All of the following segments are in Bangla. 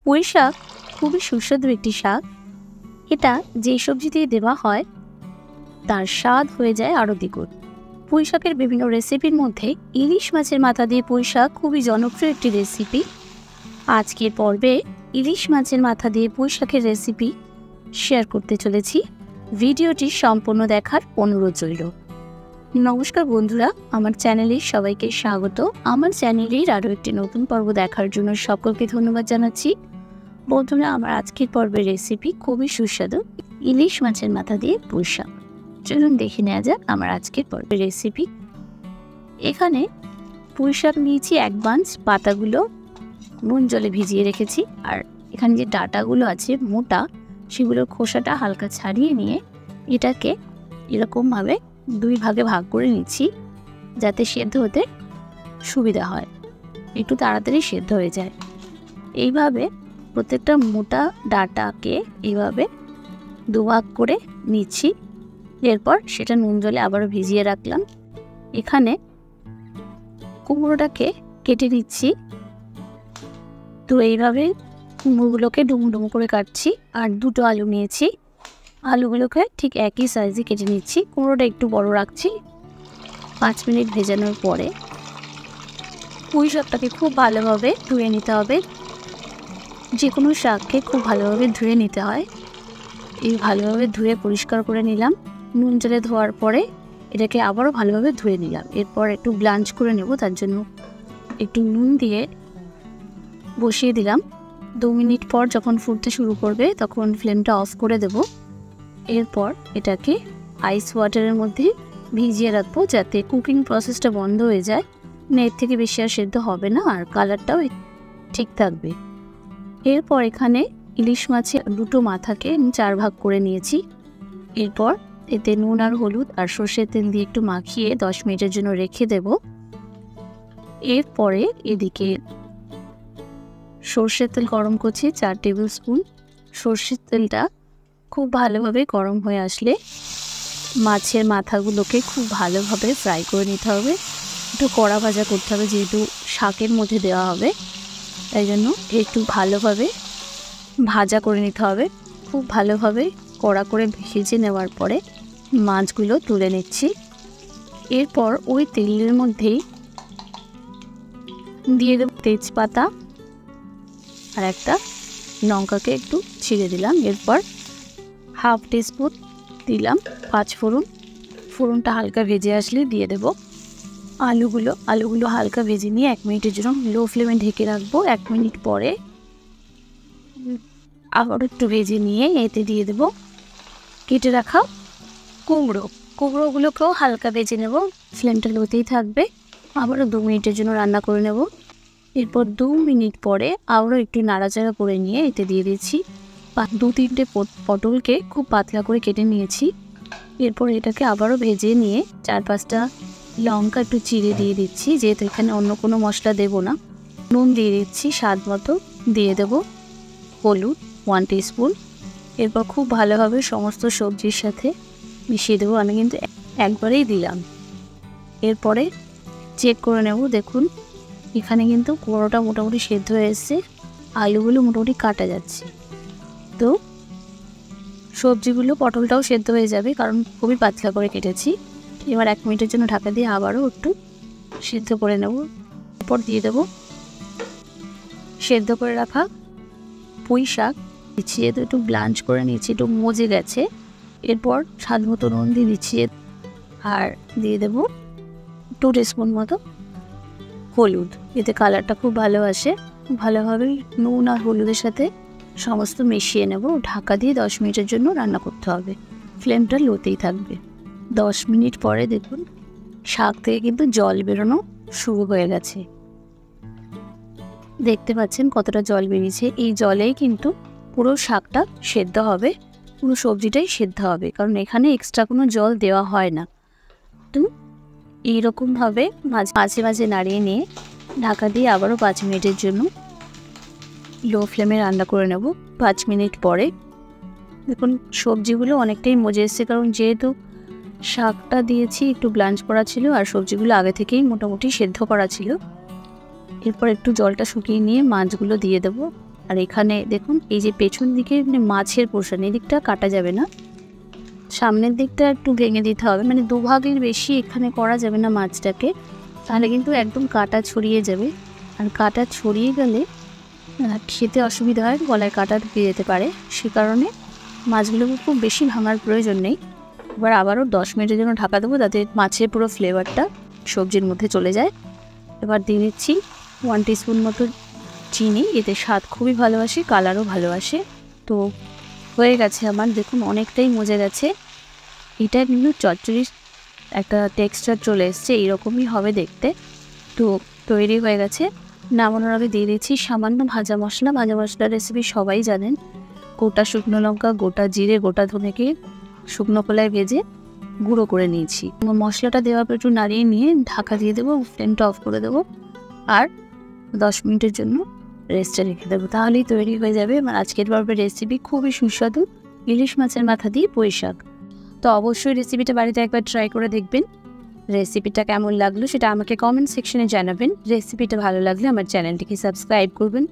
পুঁই শাক খুবই সুস্বাদু একটি শাক। এটা যে সবজি দিয়ে দেওয়া হয় তার স্বাদ হয়ে যায় আরও দ্বিগুণ। পুঁই শাকের বিভিন্ন রেসিপির মধ্যে ইলিশ মাছের মাথা দিয়ে পুঁই শাক খুবই জনপ্রিয় একটি রেসিপি। আজকের পর্বে ইলিশ মাছের মাথা দিয়ে পুঁই শাকের রেসিপি শেয়ার করতে চলেছি। ভিডিওটি সম্পূর্ণ দেখার অনুরোধ রইল। নমস্কার বন্ধুরা, আমার চ্যানেলে সবাইকে স্বাগত। আমার চ্যানেলের আরও একটি নতুন পর্ব দেখার জন্য সকলকে ধন্যবাদ জানাচ্ছি। বন্ধুরা, আমার আজকের পর্বের রেসিপি খুবই সুস্বাদু, ইলিশ মাছের মাথা দিয়ে পুঁই শাক। চলুন দেখে নেওয়া যাক আমার আজকের পর্বের রেসিপি। এখানে পুঁই শাক নিয়েছি এক বাঞ্চ, পাতাগুলো নুন জলে ভিজিয়ে রেখেছি। আর এখানে যে ডাঁটাগুলো আছে মোটা, সেগুলোর খোসাটা হালকা ছাড়িয়ে নিয়ে এটাকে এরকমভাবে দুই ভাগে ভাগ করে নিচ্ছি, যাতে সেদ্ধ হতে সুবিধা হয়, একটু তাড়াতাড়ি সেদ্ধ হয়ে যায়। এইভাবে প্রত্যেকটা মোটা ডাঁটাকে এইভাবে দুভাগ করে নিচ্ছি। এরপর সেটা নুন জলে আবারও ভিজিয়ে রাখলাম। এখানে কুমড়োটাকে কেটে নিচ্ছি। তো এইভাবে কুমড়োগুলোকে ডুমো ডুমো করে কাটছি। আর দুটো আলু নিয়েছি, আলুগুলোকে ঠিক একই সাইজে কেটে নিচ্ছি। কুমড়োটা একটু বড় রাখছি। 5 মিনিট ভেজানোর পরে পুঁই শাকটাকে খুব ভালোভাবে ধুয়ে নিতে হবে। যে কোনো শাককে খুব ভালোভাবে ধুয়ে নিতে হয়। এই ভালোভাবে ধুয়ে পরিষ্কার করে নিলাম। নুন জলে ধোয়ার পরে এটাকে আবারও ভালোভাবে ধুয়ে নিলাম। এরপর একটু ব্লাঞ্চ করে নেব, তার জন্য একটু নুন দিয়ে বসিয়ে দিলাম। 2 মিনিট পর যখন ফুটতে শুরু করবে তখন ফ্লেমটা অফ করে দেব। এরপর এটাকে আইস ওয়াটারের মধ্যে ভিজিয়ে রাখবো, যাতে কুকিং প্রসেসটা বন্ধ হয়ে যায়। এর থেকে বেশি আর সেদ্ধ হবে না, আর কালারটাও ঠিক থাকবে। এরপর এখানে ইলিশ মাছের দুটো মাথাকে 4 ভাগ করে নিয়েছি। এরপর এতে নুন আর হলুদ আর সর্ষের তেল দিয়ে একটু মাখিয়ে 10 মিনিটের জন্য রেখে দেব। এরপরে এদিকে সর্ষের তেল গরম করছি 4 টেবিল স্পুন। সর্ষের তেলটা খুব ভালোভাবে গরম হয়ে আসলে মাছের মাথাগুলোকে খুব ভালোভাবে ফ্রাই করে নিতে হবে। একটু কড়া ভাজা করতে হবে, যেহেতু শাকের মধ্যে দেওয়া হবে, তাই জন্য একটু ভালোভাবে ভাজা করে নিতে হবে। খুব ভালোভাবে কড়া করে ভেজে নেওয়ার পরে মাছগুলো তুলে নিচ্ছি। এরপর ওই তেলের মধ্যেই দিয়ে দেব তেজপাতা আর একটা লঙ্কাকে একটু ছিঁড়ে দিলাম। এরপর হাফ টিস্পুন দিলাম 5 ফোড়ন। ফোড়নটা হালকা ভেজে আসলে দিয়ে দেব আলুগুলো হালকা ভেজে নিয়ে 1 মিনিটের জন্য লো ফ্লেমে ঢেকে রাখবো। 1 মিনিট পরে আবার একটু ভেজে নিয়ে এতে দিয়ে দেব কেটে রাখা কুমড়োগুলোকেও হালকা ভেজে নেব। ফ্লেমটা লোতেই থাকবে। আবারও 2 মিনিটের জন্য রান্না করে নেব। এরপর 2 মিনিট পরে আবারও একটু নাড়াচাড়া করে নিয়ে এতে দিয়ে দিচ্ছি 2-3টে পটলকে খুব পাতলা করে কেটে নিয়েছি। এরপর এটাকে আবারও ভেজে নিয়ে 4-5টা লঙ্কা একটু চিড়ে দিয়ে দিচ্ছি, যেহেতু এখানে অন্য কোনো মশলা দেব না। নুন দিয়ে দিচ্ছি স্বাদ মতো, দিয়ে দেব হলুদ 1 টিস্পুন। এরপর খুব ভালোভাবে সমস্ত সবজির সাথে মিশিয়ে দেবো। আমি কিন্তু একবারেই দিলাম। এরপরে চেক করে নেব। দেখুন এখানে কিন্তু কুমড়োটা মোটামুটি সেদ্ধ হয়ে এসছে, আলুগুলো মোটামুটি কাটা যাচ্ছে। তো সবজিগুলো, পটলটাও সেদ্ধ হয়ে যাবে, কারণ খুবই পাতলা করে কেটেছি। এবার 1 মিনিটের জন্য ঢাকা দিয়ে আবারও একটু সেদ্ধ করে নেব। এরপর দিয়ে দেব সেদ্ধ করে রাখা পুঁই শাক দিচ্ছি। একটু ব্লাঞ্চ করে নিচ্ছি, একটু মজে গেছে। এরপর স্বাদ মতো নুন দিয়ে দিচ্ছি, আর দিয়ে দেব 2 টিস্পুন মতো হলুদ। এতে কালারটা খুব ভালো আসে। ভালোভাবে নুন আর হলুদের সাথে সমস্ত মিশিয়ে নেব। ঢাকা দিয়ে 10 মিনিটের জন্য রান্না করতে হবে। ফ্লেমটা লোতেই থাকবে। 10 মিনিট পরে দেখুন শাক থেকে কিন্তু জল বেরোনো শুরু হয়ে গেছে। দেখতে পাচ্ছেন কতটা জল বেরিয়েছে। এই জলেই কিন্তু পুরো শাকটা সেদ্ধ হবে, পুরো সবজিটাই সেদ্ধ হবে, কারণ এখানে এক্সট্রা কোনো জল দেওয়া হয় না। তো এইরকমভাবে মাঝে মাঝে নাড়িয়ে নিয়ে ঢাকা দিয়ে আবারও 5 মিনিটের জন্য লো ফ্লেমে রান্না করে নেব। 5 মিনিট পরে দেখুন সবজিগুলো অনেকটাই মজে এসছে, কারণ যেহেতু শাকটা দিয়েছি একটু ব্লাঞ্চ করা ছিল, আর সবজিগুলো আগে থেকেই মোটামুটি সেদ্ধ করা ছিল। এরপর একটু জলটা শুকিয়ে নিয়ে মাছগুলো দিয়ে দেব। আর এখানে দেখুন এই যে পেছন দিকে মাছের পোর্শন, এদিকটা কাটা যাবে না, সামনের দিকটা একটু ভেঙে দিতে হবে, মানে দুভাগের বেশি এখানে করা যাবে না মাছটাকে, তাহলে কিন্তু একদম কাটা ছড়িয়ে যাবে। আর কাটা ছড়িয়ে গেলে খেতে অসুবিধা হয়, গলায় কাটা ঢুকে যেতে পারে, সে কারণে মাছগুলোকে খুব বেশি ভাঙার প্রয়োজন নেই। এবার আবারও 10 মিনিটের জন্য ঢাকা দেবো, যাতে মাছের পুরো ফ্লেভারটা সবজির মধ্যে চলে যায়। এবার দিয়ে দিচ্ছি 1 টিস্পুন মতো চিনি, এতে স্বাদ খুবই ভালোবাসে, কালারও ভালোবাসে। তো হয়ে গেছে আমার, দেখুন অনেকটাই মজে গেছে। এটা কিন্তু চচ্চড়ির একটা টেক্সচার চলে এসছে, এইরকমই হবে দেখতে। তো তৈরি হয়ে গেছে। নামানোর আগে দিয়ে দিচ্ছি সামান্য ভাজা মশলা। ভাজা মশলার রেসিপি সবাই জানেন, গোটা শুকনো লঙ্কা, গোটা জিরে, গোটা ধনেকে শুকনো কলায় ভেজে গুঁড়ো করে নিয়েছি। মশলাটা দেওয়ার পর একটু নাড়িয়ে নিয়ে ঢাকা দিয়ে দেবো, ফ্লেমটা অফ করে দেবো, আর 10 মিনিটের জন্য রেস্টে রেখে দেবো। তাহলেই তৈরি হয়ে যাবে আমার আজকের পর্বের রেসিপি, খুবই সুস্বাদু ইলিশ মাছের মাথা দিয়ে পুঁই শাক। তো অবশ্যই রেসিপিটা বাড়িতে একবার ট্রাই করে দেখবেন। রেসিপিটা কেমন লাগলো সেটা আমাকে কমেন্ট সেকশনে জানাবেন। রেসিপিটা ভালো লাগলে আমার চ্যানেলটিকে সাবস্ক্রাইব করবেন,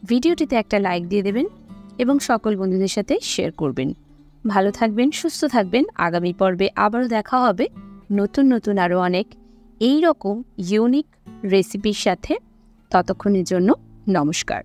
ভিডিওটিতে একটা লাইক দিয়ে দেবেন এবং সকল বন্ধুদের সাথে শেয়ার করবেন। ভালো থাকবেন, সুস্থ থাকবেন। আগামী পর্বে আবারও দেখা হবে নতুন নতুন আরও অনেক এই রকম ইউনিক রেসিপির সাথে। ততক্ষণের জন্য নমস্কার।